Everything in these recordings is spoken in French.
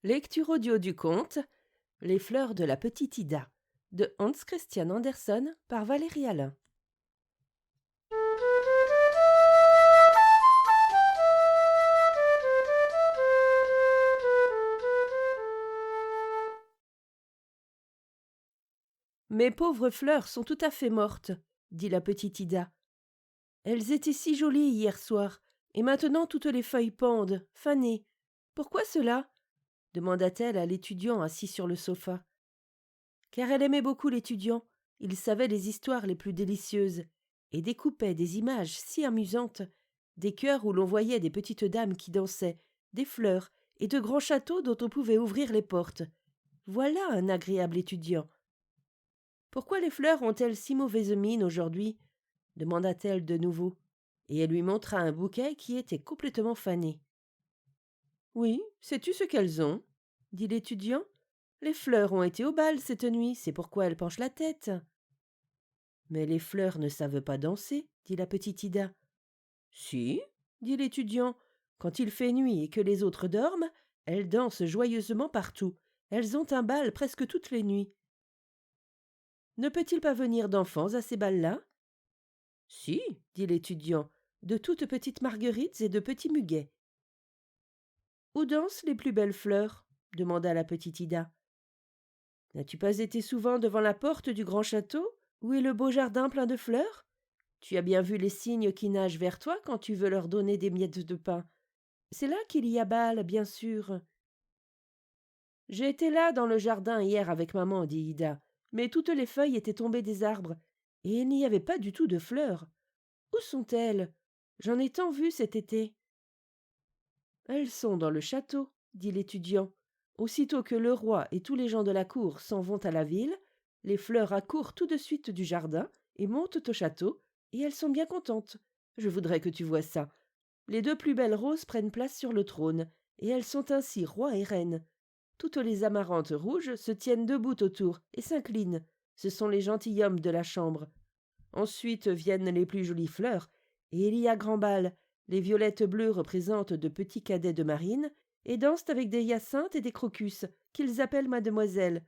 Lecture audio du conte Les fleurs de la petite Ida de Hans Christian Andersen par Valérie Alain. Mes pauvres fleurs sont tout à fait mortes, dit la petite Ida. Elles étaient si jolies hier soir, et maintenant toutes les feuilles pendent, fanées. Pourquoi cela demanda-t-elle à l'étudiant assis sur le sofa. Car elle aimait beaucoup l'étudiant, il savait les histoires les plus délicieuses, et découpait des images si amusantes, des chœurs où l'on voyait des petites dames qui dansaient, des fleurs, et de grands châteaux dont on pouvait ouvrir les portes. Voilà un agréable étudiant. Pourquoi les fleurs ont-elles si mauvaise mine aujourd'hui demanda-t-elle de nouveau, et elle lui montra un bouquet qui était complètement fané. Oui, sais-tu ce qu'elles ont dit l'étudiant. Les fleurs ont été au bal cette nuit, c'est pourquoi elles penchent la tête. Mais les fleurs ne savent pas danser, dit la petite Ida. Si, dit l'étudiant, quand il fait nuit et que les autres dorment, elles dansent joyeusement partout. Elles ont un bal presque toutes les nuits. Ne peut-il pas venir d'enfants à ces bals-là? Si, dit l'étudiant, de toutes petites marguerites et de petits muguets. Où dansent les plus belles fleurs demanda la petite Ida. N'as-tu pas été souvent devant la porte du grand château, où est le beau jardin plein de fleurs? Tu as bien vu les cygnes qui nagent vers toi quand tu veux leur donner des miettes de pain. C'est là qu'il y a bal, bien sûr. J'ai été là dans le jardin hier avec maman, dit Ida, mais toutes les feuilles étaient tombées des arbres, et il n'y avait pas du tout de fleurs. Où sont-elles? J'en ai tant vu cet été. Elles sont dans le château, dit l'étudiant. Aussitôt que le roi et tous les gens de la cour s'en vont à la ville, les fleurs accourent tout de suite du jardin et montent au château, et elles sont bien contentes. Je voudrais que tu vois ça. Les deux plus belles roses prennent place sur le trône, et elles sont ainsi roi et reine. Toutes les amarantes rouges se tiennent debout autour et s'inclinent. Ce sont les gentilshommes de la chambre. Ensuite viennent les plus jolies fleurs, et il y a grand bal. Les violettes bleues représentent de petits cadets de marine, et dansent avec des hyacinthes et des crocus, qu'ils appellent mademoiselle.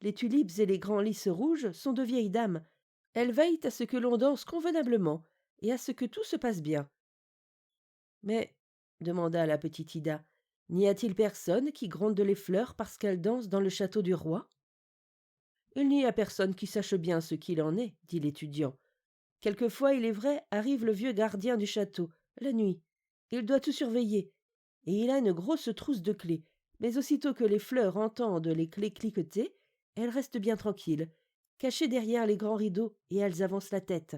Les tulipes et les grands lys rouges sont de vieilles dames. Elles veillent à ce que l'on danse convenablement, et à ce que tout se passe bien. Mais, demanda la petite Ida, n'y a-t-il personne qui gronde les fleurs parce qu'elles dansent dans le château du roi? Il n'y a personne qui sache bien ce qu'il en est, dit l'étudiant. Quelquefois, il est vrai, arrive le vieux gardien du château, la nuit. Il doit tout surveiller, et il a une grosse trousse de clés. Mais aussitôt que les fleurs entendent les clés cliqueter, elles restent bien tranquilles, cachées derrière les grands rideaux, et elles avancent la tête.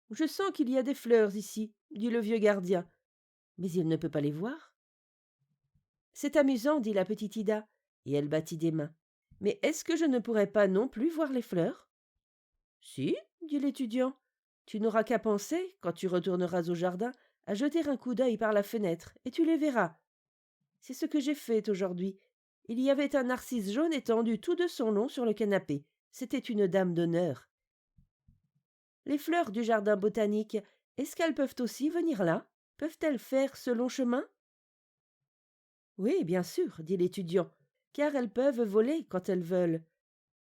Je sens qu'il y a des fleurs ici, dit le vieux gardien, mais il ne peut pas les voir. C'est amusant, dit la petite Ida, et elle battit des mains. Mais est-ce que je ne pourrais pas non plus voir les fleurs? Si, dit l'étudiant. Tu n'auras qu'à penser, quand tu retourneras au jardin, à jeter un coup d'œil par la fenêtre, et tu les verras. C'est ce que j'ai fait aujourd'hui. Il y avait un narcisse jaune étendu tout de son long sur le canapé. C'était une dame d'honneur. Les fleurs du jardin botanique, est-ce qu'elles peuvent aussi venir là? Peuvent-elles faire ce long chemin? Oui, bien sûr, dit l'étudiant, car elles peuvent voler quand elles veulent.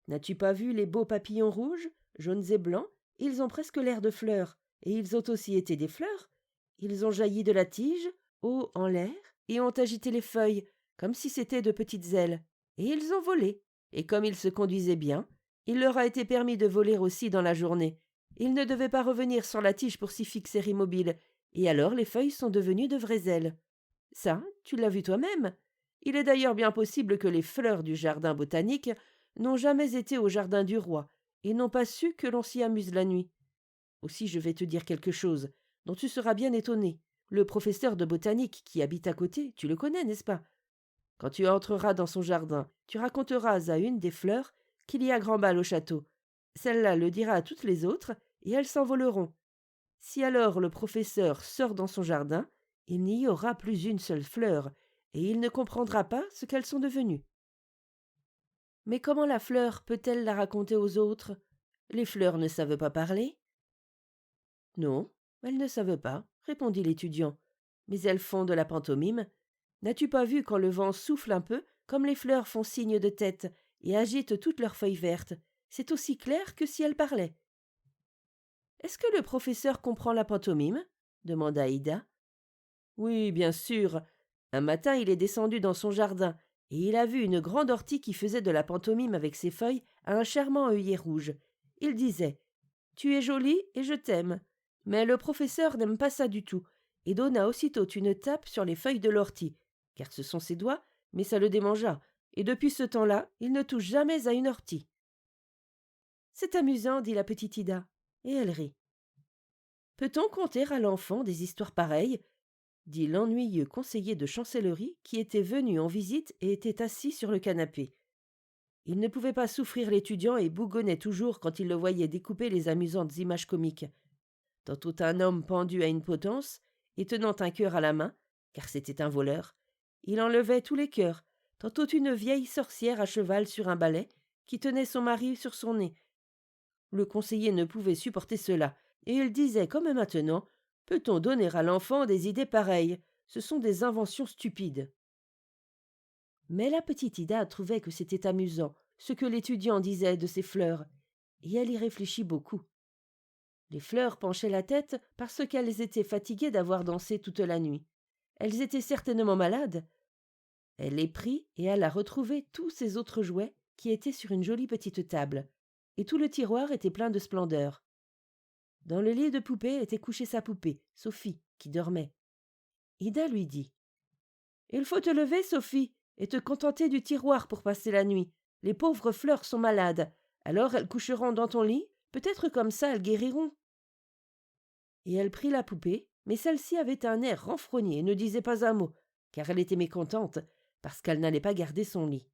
N'as-tu pas vu les beaux papillons rouges, jaunes et blancs? Ils ont presque l'air de fleurs, et ils ont aussi été des fleurs. Ils ont jailli de la tige, haut en l'air, et ont agité les feuilles, comme si c'étaient de petites ailes. Et ils ont volé. Et comme ils se conduisaient bien, il leur a été permis de voler aussi dans la journée. Ils ne devaient pas revenir sur la tige pour s'y fixer immobile, et alors les feuilles sont devenues de vraies ailes. Ça, tu l'as vu toi-même. Il est d'ailleurs bien possible que les fleurs du jardin botanique n'ont jamais été au jardin du roi, et n'ont pas su que l'on s'y amuse la nuit. Aussi je vais te dire quelque chose, dont tu seras bien étonné. Le professeur de botanique qui habite à côté, tu le connais, n'est-ce pas? Quand tu entreras dans son jardin, tu raconteras à une des fleurs qu'il y a grand bal au château. Celle-là le dira à toutes les autres, et elles s'envoleront. Si alors le professeur sort dans son jardin, il n'y aura plus une seule fleur, et il ne comprendra pas ce qu'elles sont devenues. Mais comment la fleur peut-elle la raconter aux autres? Les fleurs ne savent pas parler? Non, elles ne savent pas, répondit l'étudiant, mais elles font de la pantomime. N'as-tu pas vu quand le vent souffle un peu, comme les fleurs font signe de tête et agitent toutes leurs feuilles vertes? C'est aussi clair que si elles parlaient. Est-ce que le professeur comprend la pantomime? Demanda Ida. Oui, bien sûr. Un matin, il est descendu dans son jardin, et il a vu une grande ortie qui faisait de la pantomime avec ses feuilles à un charmant œillet rouge. Il disait: Tu es jolie et je t'aime. Mais le professeur n'aime pas ça du tout, et donna aussitôt une tape sur les feuilles de l'ortie, car ce sont ses doigts, mais ça le démangea, et depuis ce temps-là, il ne touche jamais à une ortie. C'est amusant, dit la petite Ida, et elle rit. Peut-on conter à l'enfant des histoires pareilles? Dit l'ennuyeux conseiller de chancellerie qui était venu en visite et était assis sur le canapé. Il ne pouvait pas souffrir l'étudiant et bougonnait toujours quand il le voyait découper les amusantes images comiques. Tantôt un homme pendu à une potence et tenant un cœur à la main, car c'était un voleur. Il enlevait tous les cœurs, tantôt une vieille sorcière à cheval sur un balai qui tenait son mari sur son nez. Le conseiller ne pouvait supporter cela, et il disait comme maintenant: Peut-on donner à l'enfant des idées pareilles? Ce sont des inventions stupides. Mais la petite Ida trouvait que c'était amusant, ce que l'étudiant disait de ces fleurs, et elle y réfléchit beaucoup. Les fleurs penchaient la tête parce qu'elles étaient fatiguées d'avoir dansé toute la nuit. Elles étaient certainement malades. Elle les prit et alla retrouver tous ses autres jouets qui étaient sur une jolie petite table, et tout le tiroir était plein de splendeur. Dans le lit de poupée était couchée sa poupée, Sophie, qui dormait. Ida lui dit: Il faut te lever, Sophie, et te contenter du tiroir pour passer la nuit. Les pauvres fleurs sont malades, alors elles coucheront dans ton lit, peut-être comme ça elles guériront. Et elle prit la poupée, mais celle-ci avait un air renfrogné et ne disait pas un mot, car elle était mécontente, parce qu'elle n'allait pas garder son lit.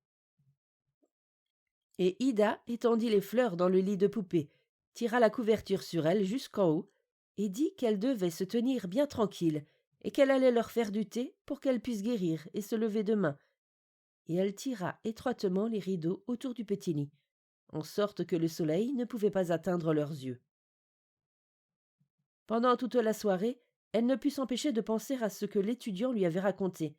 Et Ida étendit les fleurs dans le lit de poupée, tira la couverture sur elles jusqu'en haut, et dit qu'elles devaient se tenir bien tranquilles, et qu'elle allait leur faire du thé pour qu'elles puissent guérir et se lever demain. Et elle tira étroitement les rideaux autour du petit lit, en sorte que le soleil ne pouvait pas atteindre leurs yeux. Pendant toute la soirée, elle ne put s'empêcher de penser à ce que l'étudiant lui avait raconté,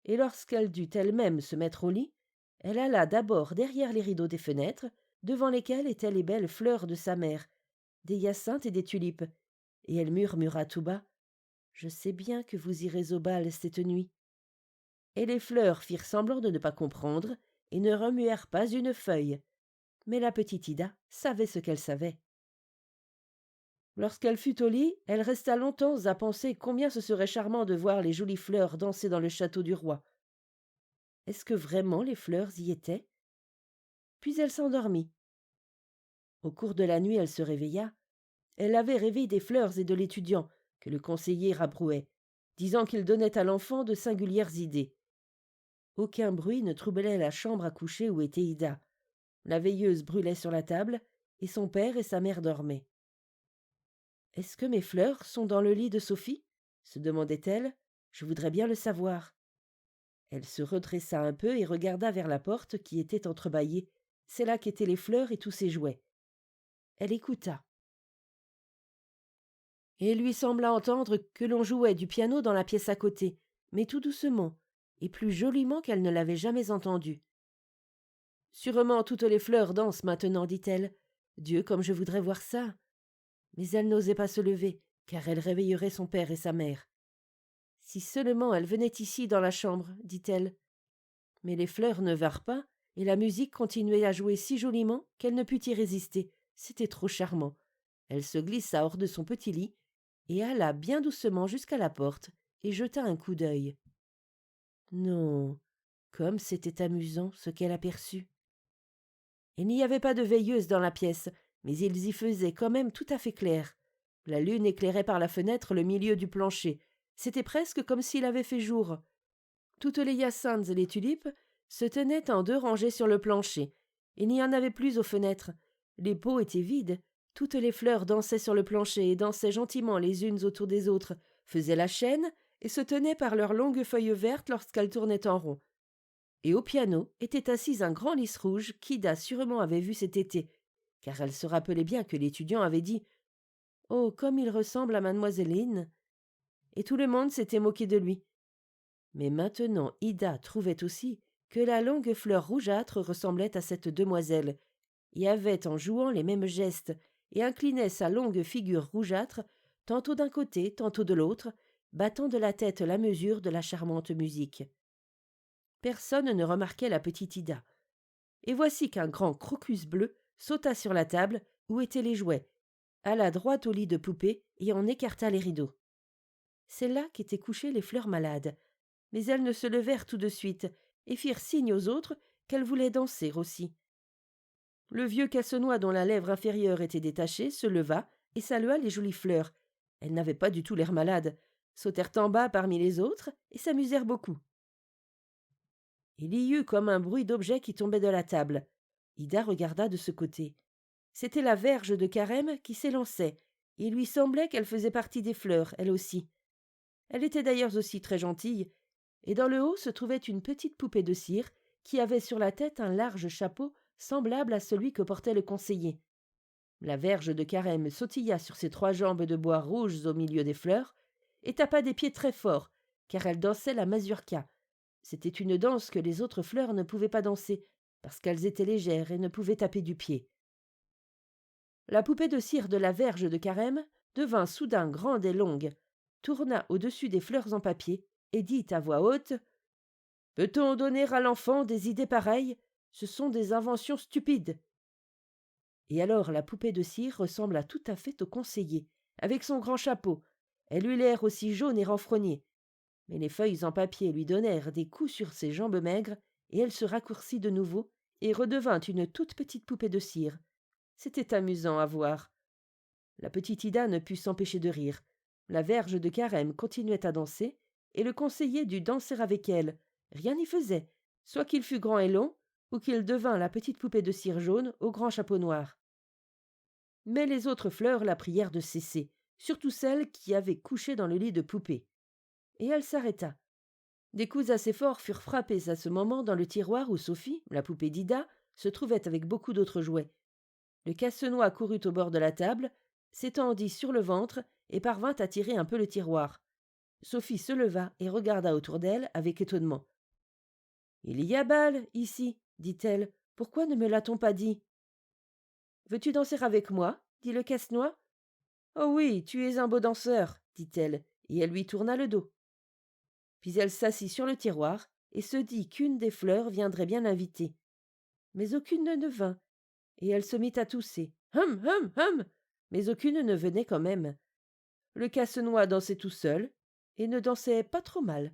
et lorsqu'elle dut elle-même se mettre au lit, elle alla d'abord derrière les rideaux des fenêtres, devant lesquels étaient les belles fleurs de sa mère, des hyacinthes et des tulipes, et elle murmura tout bas: Je sais bien que vous irez au bal cette nuit. Et les fleurs firent semblant de ne pas comprendre, et ne remuèrent pas une feuille. Mais la petite Ida savait ce qu'elle savait. Lorsqu'elle fut au lit, elle resta longtemps à penser combien ce serait charmant de voir les jolies fleurs danser dans le château du roi. Est-ce que vraiment les fleurs y étaient? Puis elle s'endormit. Au cours de la nuit, elle se réveilla. Elle avait rêvé des fleurs et de l'étudiant, que le conseiller rabrouait, disant qu'il donnait à l'enfant de singulières idées. Aucun bruit ne troublait la chambre à coucher où était Ida. La veilleuse brûlait sur la table, et son père et sa mère dormaient. « Est-ce que mes fleurs sont dans le lit de Sophie ?» se demandait-elle. « Je voudrais bien le savoir. » Elle se redressa un peu et regarda vers la porte qui était entrebâillée. C'est là qu'étaient les fleurs et tous ses jouets. Elle écouta. Et il lui sembla entendre que l'on jouait du piano dans la pièce à côté, mais tout doucement, et plus joliment qu'elle ne l'avait jamais entendu. « Sûrement toutes les fleurs dansent maintenant, dit-elle. Dieu, comme je voudrais voir ça. » Mais elle n'osait pas se lever, car elle réveillerait son père et sa mère. « Si seulement elle venait ici dans la chambre, dit-elle. » Mais les fleurs ne vinrent pas, et la musique continuait à jouer si joliment qu'elle ne put y résister. C'était trop charmant. Elle se glissa hors de son petit lit, et alla bien doucement jusqu'à la porte, et jeta un coup d'œil. Non, comme c'était amusant ce qu'elle aperçut. Il n'y avait pas de veilleuse dans la pièce, mais ils y faisaient quand même tout à fait clair. La lune éclairait par la fenêtre le milieu du plancher. C'était presque comme s'il avait fait jour. Toutes les hyacinthes et les tulipes se tenaient en 2 rangées sur le plancher. Il n'y en avait plus aux fenêtres. Les pots étaient vides. Toutes les fleurs dansaient sur le plancher et dansaient gentiment les unes autour des autres, faisaient la chaîne et se tenaient par leurs longues feuilles vertes lorsqu'elles tournaient en rond. Et au piano était assis un grand lys rouge qu'Ida sûrement avait vu cet été, car elle se rappelait bien que l'étudiant avait dit « Oh, comme il ressemble à mademoiselle Lynn !» Et tout le monde s'était moqué de lui. Mais maintenant Ida trouvait aussi que la longue fleur rougeâtre ressemblait à cette demoiselle, et avait en jouant les mêmes gestes, et inclinait sa longue figure rougeâtre, tantôt d'un côté, tantôt de l'autre, battant de la tête la mesure de la charmante musique. Personne ne remarquait la petite Ida. Et voici qu'un grand crocus bleu sauta sur la table où étaient les jouets, alla droit au lit de poupée et en écarta les rideaux. C'est là qu'étaient couchées les fleurs malades, mais elles ne se levèrent tout de suite et firent signe aux autres qu'elles voulaient danser aussi. Le vieux casse-noix dont la lèvre inférieure était détachée se leva et salua les jolies fleurs. Elles n'avaient pas du tout l'air malades, sautèrent en bas parmi les autres et s'amusèrent beaucoup. Il y eut comme un bruit d'objets qui tombaient de la table. Ida regarda de ce côté. C'était la verge de Carême qui s'élançait. Il lui semblait qu'elle faisait partie des fleurs, elle aussi. Elle était d'ailleurs aussi très gentille, et dans le haut se trouvait une petite poupée de cire qui avait sur la tête un large chapeau semblable à celui que portait le conseiller. La verge de Carême sautilla sur ses 3 jambes de bois rouges au milieu des fleurs et tapa des pieds très fort, car elle dansait la mazurka. C'était une danse que les autres fleurs ne pouvaient pas danser, parce qu'elles étaient légères et ne pouvaient taper du pied. La poupée de cire de la verge de Carême devint soudain grande et longue, tourna au-dessus des fleurs en papier et dit à voix haute « Peut-on donner à l'enfant des idées pareilles? Ce sont des inventions stupides. » Et alors la poupée de cire ressembla tout à fait au conseiller, avec son grand chapeau. Elle eut l'air aussi jaune et renfrognée. Mais les feuilles en papier lui donnèrent des coups sur ses jambes maigres, et elle se raccourcit de nouveau et redevint une toute petite poupée de cire. C'était amusant à voir. La petite Ida ne put s'empêcher de rire. La verge de Carême continuait à danser, et le conseiller dut danser avec elle. Rien n'y faisait, soit qu'il fût grand et long, ou qu'il devint la petite poupée de cire jaune au grand chapeau noir. Mais les autres fleurs la prièrent de cesser, surtout celle qui avait couché dans le lit de poupée. Et elle s'arrêta. Des coups assez forts furent frappés à ce moment dans le tiroir où Sophie, la poupée d'Ida, se trouvait avec beaucoup d'autres jouets. Le casse-noix courut au bord de la table, s'étendit sur le ventre et parvint à tirer un peu le tiroir. Sophie se leva et regarda autour d'elle avec étonnement. « Il y a bal, ici, dit-elle. Pourquoi ne me l'a-t-on pas dit? »« Veux-tu danser avec moi? Dit le casse-noix. Oh oui, tu es un beau danseur, dit-elle, et elle lui tourna le dos. Puis elle s'assit sur le tiroir et se dit qu'une des fleurs viendrait bien l'inviter. Mais aucune ne vint, et elle se mit à tousser. Hum, hum, hum, mais aucune ne venait quand même. Le casse-noix dansait tout seul, et ne dansait pas trop mal.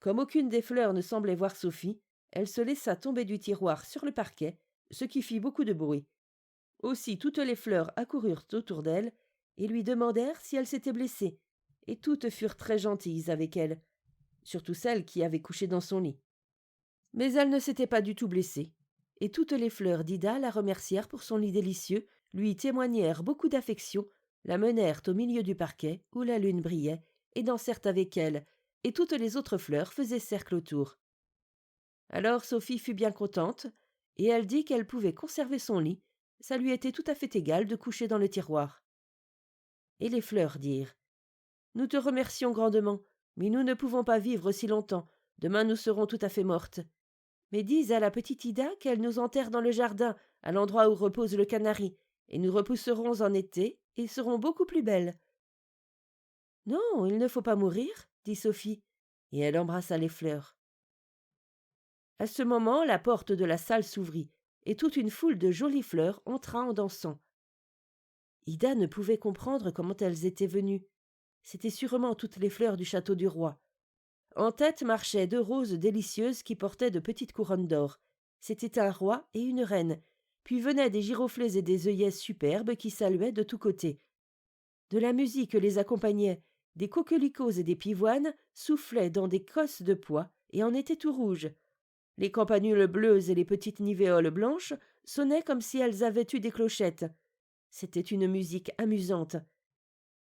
Comme aucune des fleurs ne semblait voir Sophie, elle se laissa tomber du tiroir sur le parquet, ce qui fit beaucoup de bruit. Aussi toutes les fleurs accoururent autour d'elle et lui demandèrent si elle s'était blessée, et toutes furent très gentilles avec elle, surtout celle qui avait couché dans son lit. Mais elle ne s'était pas du tout blessée, et toutes les fleurs d'Ida la remercièrent pour son lit délicieux, lui témoignèrent beaucoup d'affection, la menèrent au milieu du parquet où la lune brillait, et dansèrent avec elle, et toutes les autres fleurs faisaient cercle autour. Alors Sophie fut bien contente, et elle dit qu'elle pouvait conserver son lit, ça lui était tout à fait égal de coucher dans le tiroir. Et les fleurs dirent « Nous te remercions grandement, mais nous ne pouvons pas vivre si longtemps, demain nous serons tout à fait mortes. Mais dis à la petite Ida qu'elle nous enterre dans le jardin, à l'endroit où repose le canari, et nous repousserons en été et serons beaucoup plus belles. » « Non, il ne faut pas mourir, dit Sophie, et elle embrassa les fleurs. À ce moment, la porte de la salle s'ouvrit, et toute une foule de jolies fleurs entra en dansant. Ida ne pouvait comprendre comment elles étaient venues. C'étaient sûrement toutes les fleurs du château du roi. En tête marchaient 2 roses délicieuses qui portaient de petites couronnes d'or. C'était un roi et une reine. Puis venaient des giroflées et des œillets superbes qui saluaient de tous côtés. De la musique les accompagnait. Des coquelicots et des pivoines soufflaient dans des cosses de pois et en étaient tout rouges. Les campanules bleues et les petites nivéoles blanches sonnaient comme si elles avaient eu des clochettes. C'était une musique amusante.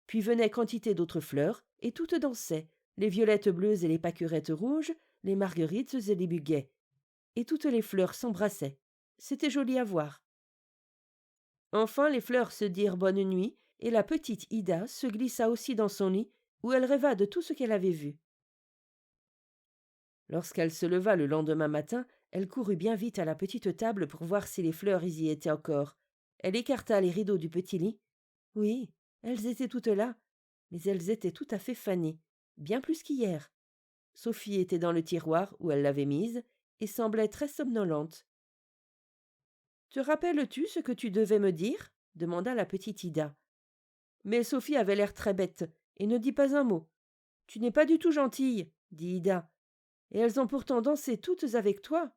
Puis venaient quantité d'autres fleurs, et toutes dansaient, les violettes bleues et les pâquerettes rouges, les marguerites et les muguets. Et toutes les fleurs s'embrassaient. C'était joli à voir. Enfin les fleurs se dirent bonne nuit, et la petite Ida se glissa aussi dans son lit, où elle rêva de tout ce qu'elle avait vu. Lorsqu'elle se leva le lendemain matin, elle courut bien vite à la petite table pour voir si les fleurs y étaient encore. Elle écarta les rideaux du petit lit. Oui, elles étaient toutes là, mais elles étaient tout à fait fanées, bien plus qu'hier. Sophie était dans le tiroir où elle l'avait mise et semblait très somnolente. « Te rappelles-tu ce que tu devais me dire ?» demanda la petite Ida. Mais Sophie avait l'air très bête et ne dit pas un mot. « Tu n'es pas du tout gentille, » dit Ida. « Et elles ont pourtant dansé toutes avec toi. »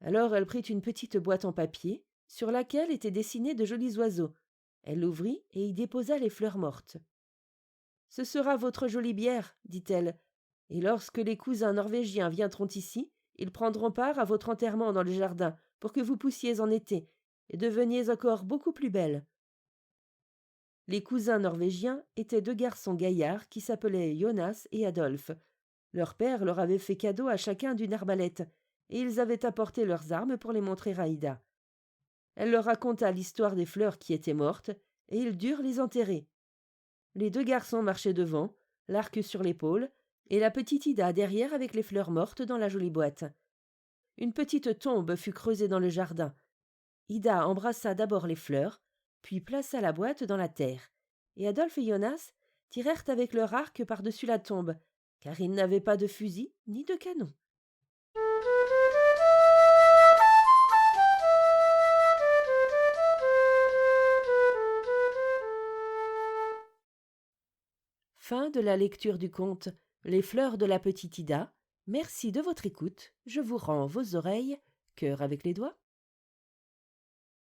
Alors elle prit une petite boîte en papier, sur laquelle étaient dessinés de jolis oiseaux. Elle l'ouvrit et y déposa les fleurs mortes. « Ce sera votre jolie bière, dit-elle, et lorsque les cousins norvégiens viendront ici, ils prendront part à votre enterrement dans le jardin, pour que vous poussiez en été, et deveniez encore beaucoup plus belle. » Les cousins norvégiens étaient deux garçons gaillards qui s'appelaient Jonas et Adolphe. Leur père leur avait fait cadeau à chacun d'une arbalète, et ils avaient apporté leurs armes pour les montrer à Ida. Elle leur raconta l'histoire des fleurs qui étaient mortes, et ils durent les enterrer. Les deux garçons marchaient devant, l'arc sur l'épaule, et la petite Ida derrière avec les fleurs mortes dans la jolie boîte. Une petite tombe fut creusée dans le jardin. Ida embrassa d'abord les fleurs, puis plaça la boîte dans la terre, et Adolphe et Jonas tirèrent avec leur arc par-dessus la tombe, car ils n'avaient pas de fusil ni de canon. Fin de la lecture du conte Les fleurs de la petite Ida. Merci de votre écoute. Je vous rends vos oreilles, cœur avec les doigts.